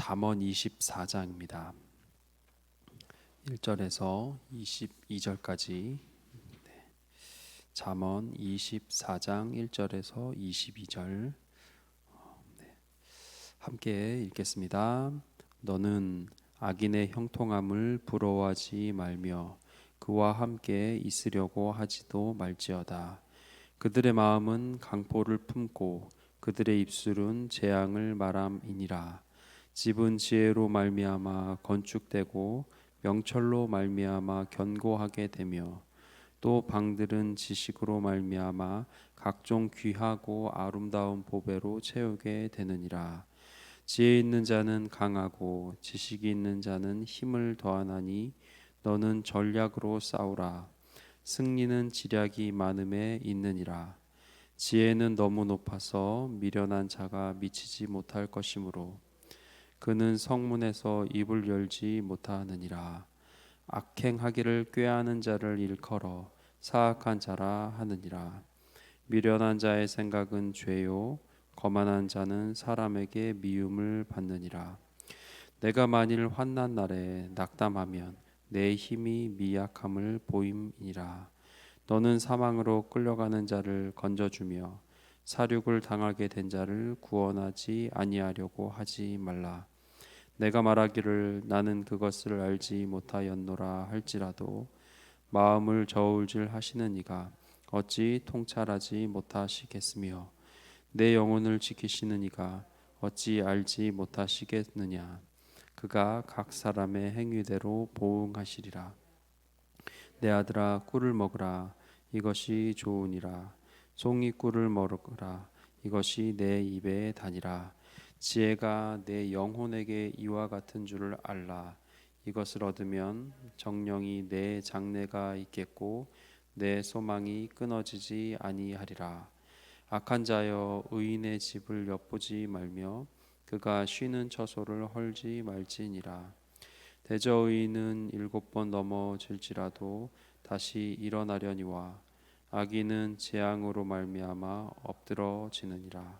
잠언 24장입니다. 1절에서 22절까지. 잠언 24장 1절에서 22절 함께 읽겠습니다. 너는 악인의 형통함을 부러워하지 말며 그와 함께 있으려고 하지도 말지어다. 그들의 마음은 강포를 품고 그들의 입술은 재앙을 말함이니라. 집은 지혜로 말미암아 건축되고 명철로 말미암아 견고하게 되며 또 방들은 지식으로 말미암아 각종 귀하고 아름다운 보배로 채우게 되느니라. 지혜 있는 자는 강하고 지식이 있는 자는 힘을 더하나니 너는 전략으로 싸우라. 승리는 지략이 많음에 있느니라. 지혜는 너무 높아서 미련한 자가 미치지 못할 것이므로 그는 성문에서 입을 열지 못하느니라. 악행하기를 꾀하는 자를 일컬어 사악한 자라 하느니라. 미련한 자의 생각은 죄요 거만한 자는 사람에게 미움을 받느니라. 내가 만일 환난 날에 낙담하면 내 힘이 미약함을 보임이니라. 너는 사망으로 끌려가는 자를 건져주며 사륙을 당하게 된 자를 구원하지 아니하려고 하지 말라. 내가 말하기를 나는 그것을 알지 못하였노라 할지라도 마음을 저울질 하시는 이가 어찌 통찰하지 못하시겠으며 내 영혼을 지키시는 이가 어찌 알지 못하시겠느냐. 그가 각 사람의 행위대로 보응하시리라. 내 아들아 꿀을 먹으라. 이것이 좋으니라. 송이 꿀을 먹으라. 이것이 내 입에 다니라. 지혜가 내 영혼에게 이와 같은 줄을 알라. 이것을 얻으면 정령이 내 장래가 있겠고 내 소망이 끊어지지 아니하리라. 악한 자여 의인의 집을 엿보지 말며 그가 쉬는 처소를 헐지 말지니라. 대저 의인은 7번 넘어질지라도 다시 일어나려니와 악인은 재앙으로 말미암아 엎드러지느니라.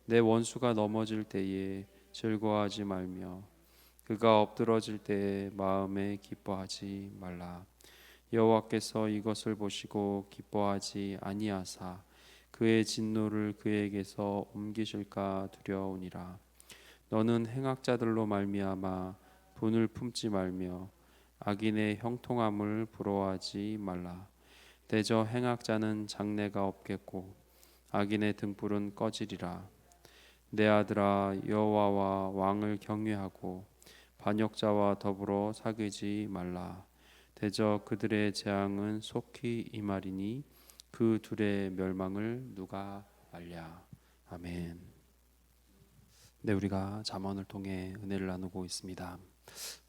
내 원수가 넘어질 때에 즐거워하지 말며 그가 엎드러질 때에 마음에 기뻐하지 말라. 여호와께서 이것을 보시고 기뻐하지 아니하사 그의 진노를 그에게서 옮기실까 두려우니라. 너는 행악자들로 말미암아 분을 품지 말며 악인의 형통함을 부러워하지 말라. 대저 행악자는 장래가 없겠고 악인의 등불은 꺼지리라. 내 아들아 여호와와 왕을 경외하고 반역자와 더불어 사귀지 말라. 대저 그들의 재앙은 속히 임하리니 그 둘의 멸망을 누가 알랴. 아멘. 네, 우리가 잠언을 통해 은혜를 나누고 있습니다.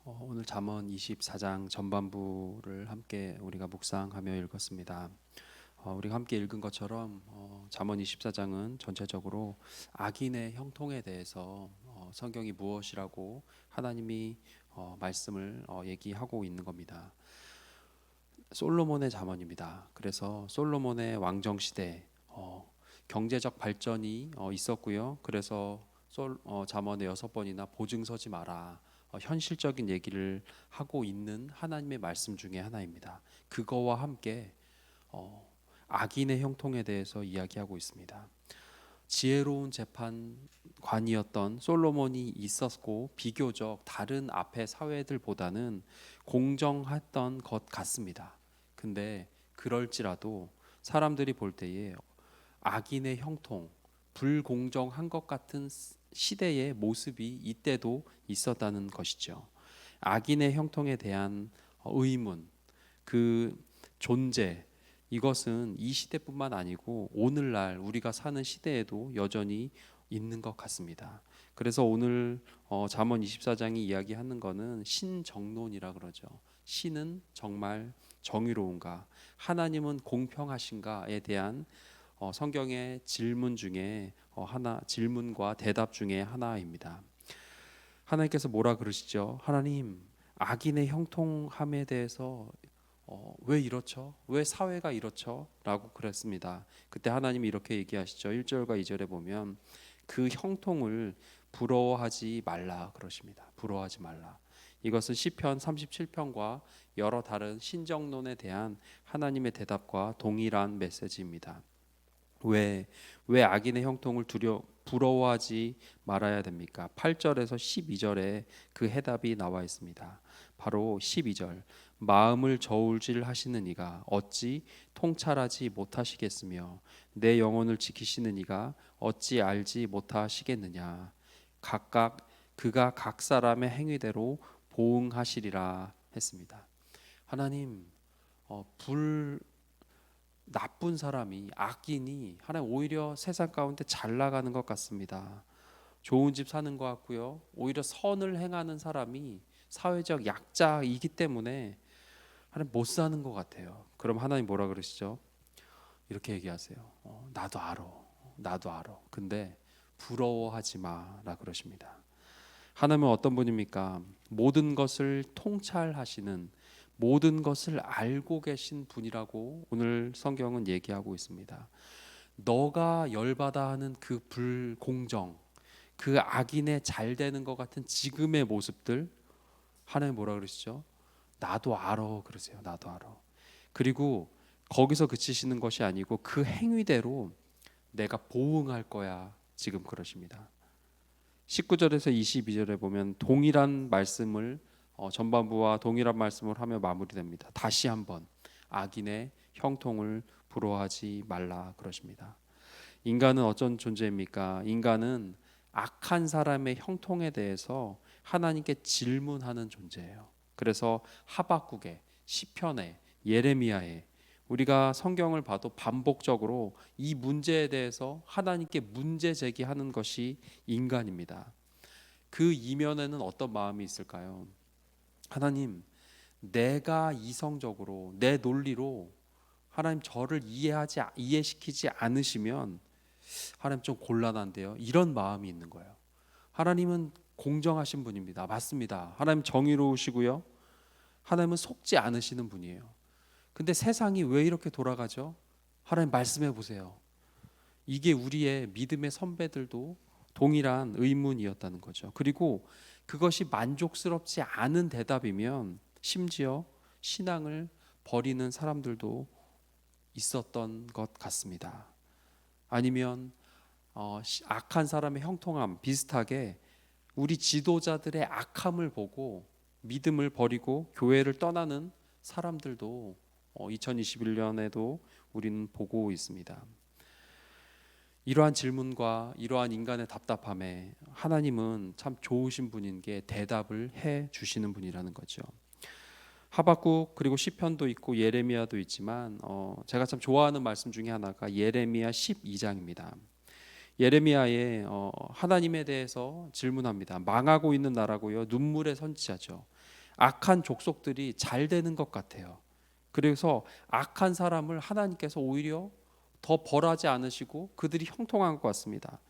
오늘 잠언 24장 전반부를 함께 우리가 묵상하며 읽었습니다. 우리가 함께 읽은 것처럼 잠언 24장은 전체적으로 악인의 형통에 대해서 성경이 무엇이라고 하나님이 말씀을 얘기하고 있는 겁니다. 솔로몬의 잠언입니다. 그래서 솔로몬의 왕정 시대 경제적 발전이 있었고요. 그래서 잠언의 6번이나 보증서지 마라. 현실적인 얘기를 하고 있는 하나님의 말씀 중에 하나입니다. 그거와 함께 악인의 형통에 대해서 이야기하고 있습니다. 지혜로운 재판관이었던 솔로몬이 있었고 비교적 다른 앞의 사회들보다는 공정했던 것 같습니다. 근데 그럴지라도 사람들이 볼 때에 악인의 형통, 불공정한 것 같은 시대의 모습이 이때도 있었다는 것이죠. 악인의 형통에 대한 의문, 그 존재, 이것은 이 시대뿐만 아니고 오늘날 우리가 사는 시대에도 여전히 있는 것 같습니다. 그래서 오늘 잠언 24장이 이야기하는 것은 신정론이라 그러죠. 신은 정말 정의로운가? 하나님은 공평하신가에 대한 성경의 질문 중에 질문과 대답 중에 하나입니다. 하나님께서 뭐라 그러시죠? 하나님, 악인의 형통함에 대해서 왜 이렇죠? 왜 사회가 이렇죠? 라고 그랬습니다. 그때 하나님이 이렇게 얘기하시죠. 1절과 2절에 보면 그 형통을 부러워하지 말라 그러십니다. 부러워하지 말라. 이것은 시편 37편과 여러 다른 신정론에 대한 하나님의 대답과 동일한 메시지입니다. 왜 악인의 형통을 부러워하지 말아야 됩니까? 8절에서 12절에 그 해답이 나와 있습니다. 바로 12절. 마음을 저울질 하시는 이가 어찌 통찰하지 못하시겠으며 내 영혼을 지키시는 이가 어찌 알지 못하시겠느냐. 각각 그가 각 사람의 행위대로 보응하시리라 했습니다. 하나님, 나쁜 사람이, 악인이 하나님 오히려 세상 가운데 잘 나가는 것 같습니다. 좋은 집 사는 것 같고요. 오히려 선을 행하는 사람이 사회적 약자이기 때문에 하나님 못 사는 것 같아요. 그럼 하나님 뭐라 그러시죠? 이렇게 얘기하세요. 나도 알아. 나도 알아. 근데 부러워하지 마라 그러십니다. 하나님은 어떤 분입니까? 모든 것을 통찰하시는, 모든 것을 알고 계신 분이라고 오늘 성경은 얘기하고 있습니다. 너가 열받아 하는 그 불공정, 그 악인의 잘 되는 것 같은 지금의 모습들, 하나님 뭐라 그러시죠? 나도 알아 그러세요. 나도 알아. 그리고 거기서 그치시는 것이 아니고 그 행위대로 내가 보응할 거야 지금 그러십니다. 19절에서 22절에 보면 동일한 말씀을 전반부와 동일한 말씀을 하며 마무리됩니다. 다시 한번 악인의 형통을 부러워하지 말라 그러십니다. 인간은 어떤 존재입니까? 인간은 악한 사람의 형통에 대해서 하나님께 질문하는 존재예요. 그래서 하박국에, 시편에, 예레미야에 우리가 성경을 봐도 반복적으로 이 문제에 대해서 하나님께 문제 제기하는 것이 인간입니다. 그 이면에는 어떤 마음이 있을까요? 하나님, 내가 이성적으로 내 논리로 하나님 저를 이해시키지 않으시면 하나님 좀 곤란한데요. 이런 마음이 있는 거예요. 하나님은 공정하신 분입니다. 맞습니다. 하나님 정의로우시고요. 하나님은 속지 않으시는 분이에요. 근데 세상이 왜 이렇게 돌아가죠? 하나님 말씀해 보세요. 이게 우리의 믿음의 선배들도 동일한 의문이었다는 거죠. 그리고 그것이 만족스럽지 않은 대답이면 심지어 신앙을 버리는 사람들도 있었던 것 같습니다. 아니면 악한 사람의 형통함 비슷하게 우리 지도자들의 악함을 보고 믿음을 버리고 교회를 떠나는 사람들도 2021년에도 우리는 보고 있습니다. 이러한 질문과 이러한 인간의 답답함에 하나님은 참 좋으신 분인 게 대답을 해 주시는 분이라는 거죠. 하박국 그리고 시편도 있고 예레미야도 있지만 제가 참 좋아하는 말씀 중에 하나가 예레미야 12장입니다. 예레미야에 하나님에 대해서 질문합니다. 망하고 있는 나라고요. 눈물의 선지자죠. 악한 족속들이 잘 되는 것 같아요. 그래서 악한 사람을 하나님께서 오히려 더 벌하지 않으시고 그들이 형통한 것 같습니다.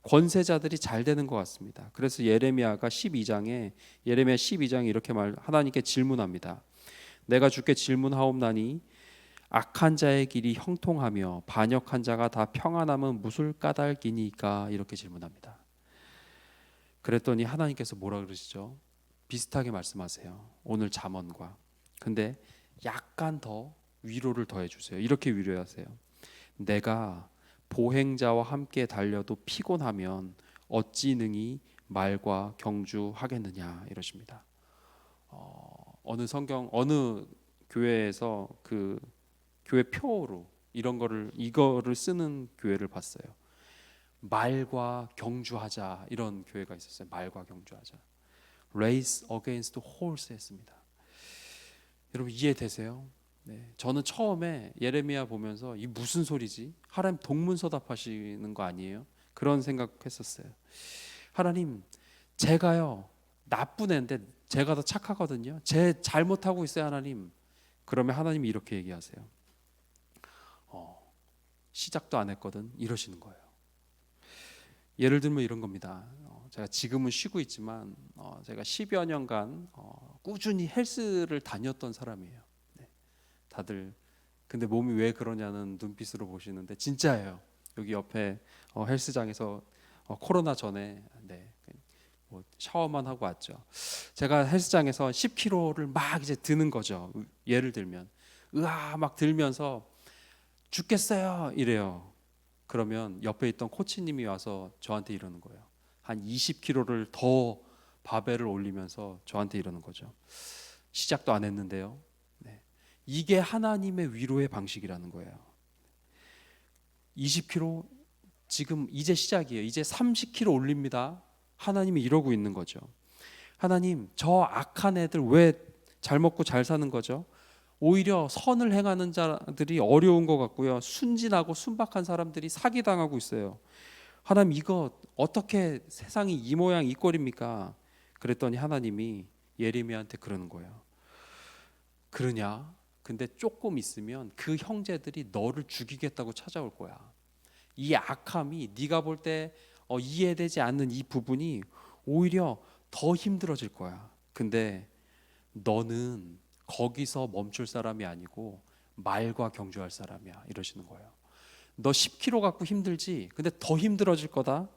권세자들이 잘 되는 것 같습니다. 그래서 예레미야가 12장에 이렇게 하나님께 질문합니다. 내가 주께 질문하옵나니 악한 자의 길이 형통하며 반역한 자가 다 평안함은 무슨 까닭이니까 이렇게 질문합니다. 그랬더니 하나님께서 뭐라 그러시죠? 비슷하게 말씀하세요. 오늘 잠언과. 근데 약간 더 위로를 더해 주세요. 이렇게 위로하세요. 내가 보행자와 함께 달려도 피곤하면 어찌 능히 말과 경주하겠느냐 이러십니다. 어느 교회에서 그 교회 표어로 이거를 쓰는 교회를 봤어요. 말과 경주하자 이런 교회가 있었어요. 말과 경주하자. Race against horse 했습니다. 여러분 이해되세요? 네, 저는 처음에 예레미야 보면서 이 무슨 소리지? 하나님 동문서답하시는 거 아니에요? 그런 생각했었어요. 하나님, 제가요 나쁜 애인데 제가 더 착하거든요. 제 잘못하고 있어요, 하나님. 그러면 하나님이 이렇게 얘기하세요. 시작도 안 했거든. 이러시는 거예요. 예를 들면 이런 겁니다. 제가 지금은 쉬고 있지만 제가 10여 년간 꾸준히 헬스를 다녔던 사람이에요. 네. 다들 근데 몸이 왜 그러냐는 눈빛으로 보시는데 진짜예요. 여기 옆에 헬스장에서 코로나 전에 뭐 샤워만 하고 왔죠. 제가 헬스장에서 10kg를 막 이제 드는 거죠. 예를 들면 으아 막 들면서 죽겠어요 이래요. 그러면 옆에 있던 코치님이 와서 저한테 이러는 거예요. 한 20kg를 더 바벨을 올리면서 저한테 이러는 거죠. 시작도 안 했는데요. 네. 이게 하나님의 위로의 방식이라는 거예요. 20kg 지금 이제 시작이에요. 이제 30kg 올립니다. 하나님이 이러고 있는 거죠. 하나님, 저 악한 애들 왜 잘 먹고 잘 사는 거죠? 오히려 선을 행하는 자들이 어려운 것 같고요. 순진하고 순박한 사람들이 사기당하고 있어요. 하나님, 이거 어떻게 세상이 이 모양 이 꼴입니까? 그랬더니 하나님이 예레미야한테 그러는 거예요. 그러냐? 근데 조금 있으면 그 형제들이 너를 죽이겠다고 찾아올 거야. 이 악함이 네가 볼 때 이해되지 않는 이 부분이 오히려 더 힘들어질 거야. 근데 너는 거기서 멈출 사람이 아니고 말과 경주할 사람이야. 이러시는 거예요. 너 10kg 갖고 힘들지? 근데 더 힘들어질 거다.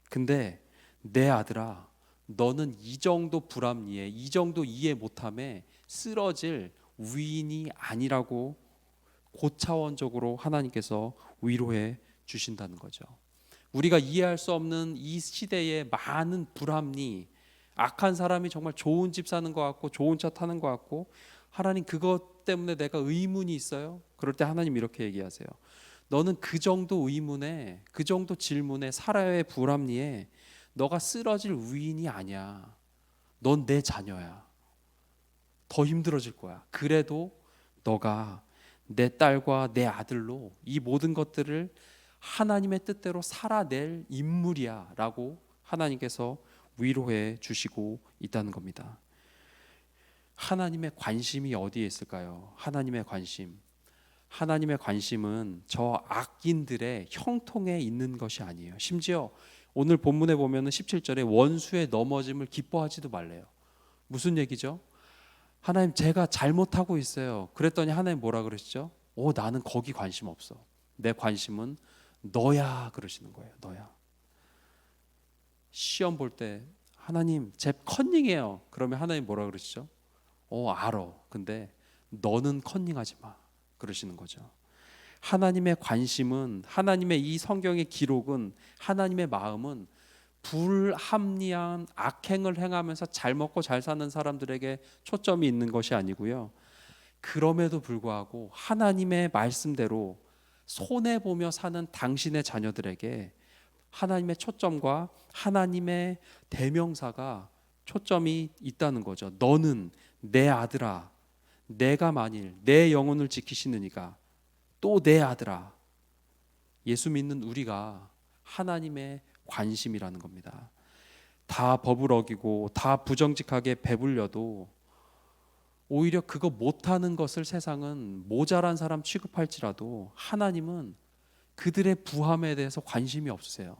근데 내 아들아, 너는 이 정도 불합리해, 이 정도 이해 못함에 쓰러질 위인이 아니라고 고차원적으로 하나님께서 위로해 주신다는 거죠. 우리가 이해할 수 없는 이 시대의 많은 불합리, 악한 사람이 정말 좋은 집 사는 것 같고 좋은 차 타는 것 같고 하나님 그것 때문에 내가 의문이 있어요. 그럴 때 하나님 이렇게 얘기하세요. 너는 그 정도 의문에 그 정도 질문에 사라의 불합리에 너가 쓰러질 위인이 아니야. 넌 내 자녀야. 더 힘들어질 거야. 그래도 너가 내 딸과 내 아들로 이 모든 것들을 하나님의 뜻대로 살아낼 인물이야 라고 하나님께서 위로해 주시고 있다는 겁니다. 하나님의 관심이 어디에 있을까요? 하나님의 관심. 하나님의 관심은 저 악인들의 형통에 있는 것이 아니에요. 심지어 오늘 본문에 보면 17절에 원수의 넘어짐을 기뻐하지도 말래요. 무슨 얘기죠? 하나님 제가 잘못하고 있어요. 그랬더니 하나님 뭐라 그러시죠? 나는 거기 관심 없어. 내 관심은 너야 그러시는 거예요. 너야. 시험 볼 때 하나님 제 컨닝해요. 그러면 하나님 뭐라 그러시죠? 알아. 근데 너는 컨닝하지 마. 그러시는 거죠. 하나님의 관심은 하나님의 이 성경의 기록은 하나님의 마음은 불합리한 악행을 행하면서 잘 먹고 잘 사는 사람들에게 초점이 있는 것이 아니고요. 그럼에도 불구하고 하나님의 말씀대로 손해 보며 사는 당신의 자녀들에게 하나님의 초점과 하나님의 대명사가 초점이 있다는 거죠. 너는 내 아들아, 내가 만일 내 영혼을 지키시는 이가 또 내 아들아. 예수 믿는 우리가 하나님의 관심이라는 겁니다. 다 법을 어기고 다 부정직하게 배불려도 오히려 그거 못하는 것을 세상은 모자란 사람 취급할지라도 하나님은 그들의 부함에 대해서 관심이 없으세요.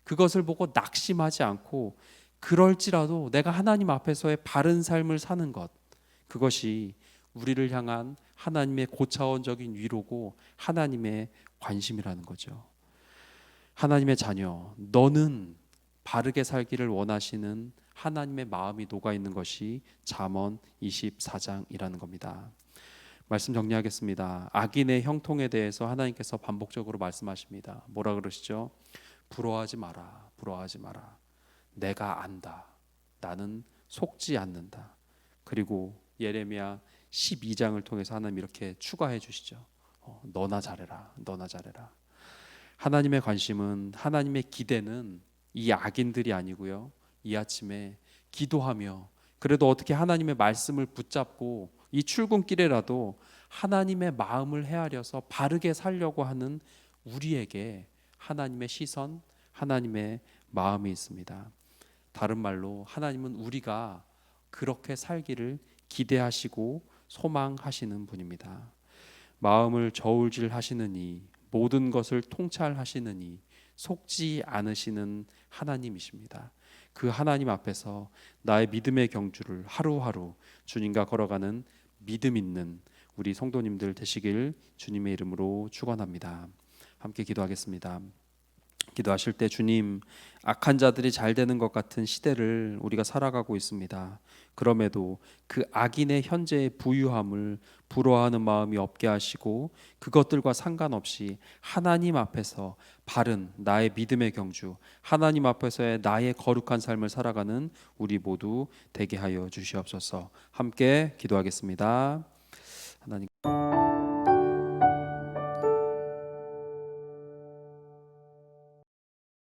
그것을 보고 낙심하지 않고 그럴지라도 내가 하나님 앞에서의 바른 삶을 사는 것, 그것이 우리를 향한 하나님의 고차원적인 위로고 하나님의 관심이라는 거죠. 하나님의 자녀, 너는 바르게 살기를 원하시는 하나님의 마음이 녹아 있는 것이 잠언 24장이라는 겁니다. 말씀 정리하겠습니다. 악인의 형통에 대해서 하나님께서 반복적으로 말씀하십니다. 뭐라 그러시죠? 부러워하지 마라. 부러워하지 마라. 내가 안다. 나는 속지 않는다. 그리고 예레미야 12장을 통해서 하나님 이렇게 추가해 주시죠. 너나 잘해라. 너나 잘해라. 하나님의 관심은 하나님의 기대는 이 악인들이 아니고요. 이 아침에 기도하며 그래도 어떻게 하나님의 말씀을 붙잡고 이 출근길에라도 하나님의 마음을 헤아려서 바르게 살려고 하는 우리에게 하나님의 시선, 하나님의 마음이 있습니다. 다른 말로 하나님은 우리가 그렇게 살기를 기대하시고 소망하시는 분입니다. 마음을 저울질하시느니 모든 것을 통찰하시느니 속지 않으시는 하나님이십니다. 그 하나님 앞에서 나의 믿음의 경주를 하루하루 주님과 걸어가는 믿음 있는 우리 성도님들 되시길 주님의 이름으로 축원합니다. 함께 기도하겠습니다. 기도하실 때 주님, 악한 자들이 잘 되는 것 같은 시대를 우리가 살아가고 있습니다. 그럼에도 그 악인의 현재의 부유함을 부러워하는 마음이 없게 하시고 그것들과 상관없이 하나님 앞에서 바른 나의 믿음의 경주, 하나님 앞에서의 나의 거룩한 삶을 살아가는 우리 모두 되게 하여 주시옵소서. 함께 기도하겠습니다. 하나님